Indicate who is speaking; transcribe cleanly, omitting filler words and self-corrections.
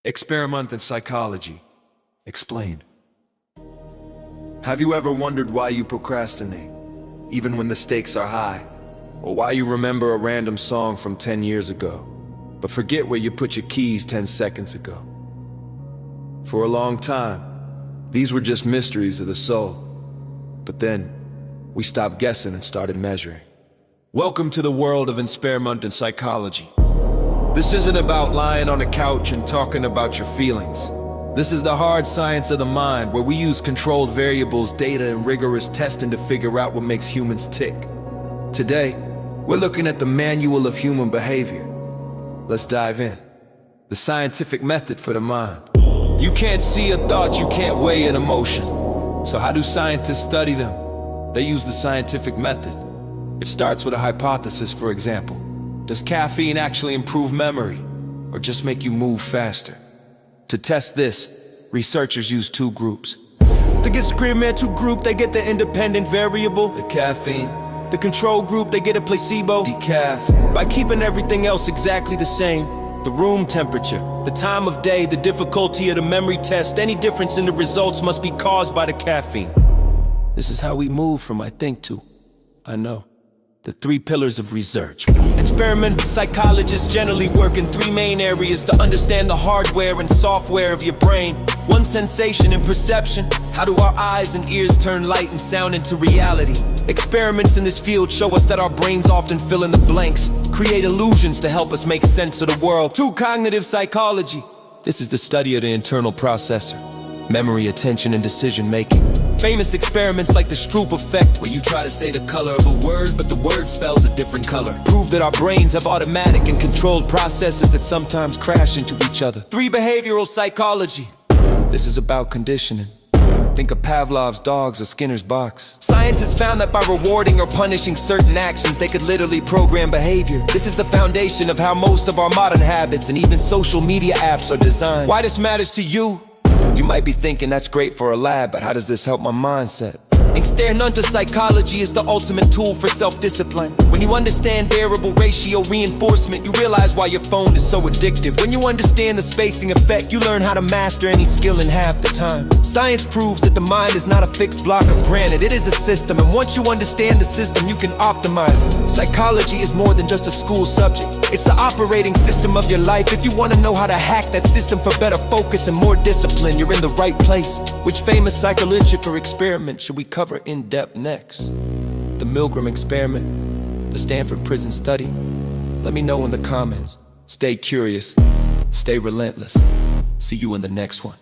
Speaker 1: Experiment in psychology. Explain. Have you ever wondered why you procrastinate, even when the stakes are high? Or why you remember a random song from 10 years ago, but forget where you put your keys 10 seconds ago? For a long time, these were just mysteries of the soul. But then, we stopped guessing and started measuring. Welcome to the world of experiment in psychology. This isn't about lying on a couch and talking about your feelings. This is the hard science of the mind, where we use controlled variables, data, and rigorous testing to figure out what makes humans tick. Today, we're looking at the manual of human behavior. Let's dive in. The scientific method for the mind. You can't see a thought, you can't weigh an emotion. So how do scientists study them? They use the scientific method. It starts with a hypothesis, for example. Does caffeine actually improve memory, or just make you move faster? To test this, researchers use two groups. The experimental group, they get the independent variable, the caffeine. The control group, they get a placebo, decaf. By keeping everything else exactly the same, the room temperature, the time of day, the difficulty of the memory test, any difference in the results must be caused by the caffeine. This is how we move from I think to I know. The three pillars of research. Experiment psychologists generally work in three main areas to understand the hardware and software of your brain. One, sensation and perception. How do our eyes and ears turn light and sound into reality? Experiments in this field show us that our brains often fill in the blanks, create illusions to help us make sense of the world. Two, cognitive psychology. This is the study of the internal processor. Memory, attention, and decision-making. Famous experiments like the Stroop effect, where you try to say the color of a word, but the word spells a different color. Prove that our brains have automatic and controlled processes that sometimes crash into each other. Three, behavioral psychology. This is about conditioning. Think of Pavlov's dogs or Skinner's box. Scientists found that by rewarding or punishing certain actions, they could literally program behavior. This is the foundation of how most of our modern habits and even social media apps are designed. Why this matters to you? You might be thinking that's great for a lab, but how does this help my mindset? Experiment psychology is the ultimate tool for self-discipline. When you understand variable ratio reinforcement, you realize why your phone is so addictive. When you understand the spacing effect, you learn how to master any skill in half the time. Science proves that the mind is not a fixed block of granite, it is a system, and once you understand the system, you can optimize it. Psychology is more than just a school subject. It's the operating system of your life. If you want to know how to hack that system for better focus and more discipline, you're in the right place. Which famous psychological experiment should we cover in depth next? The Milgram experiment, the Stanford prison study? Let me know in the comments. Stay curious, stay relentless. See you in the next one.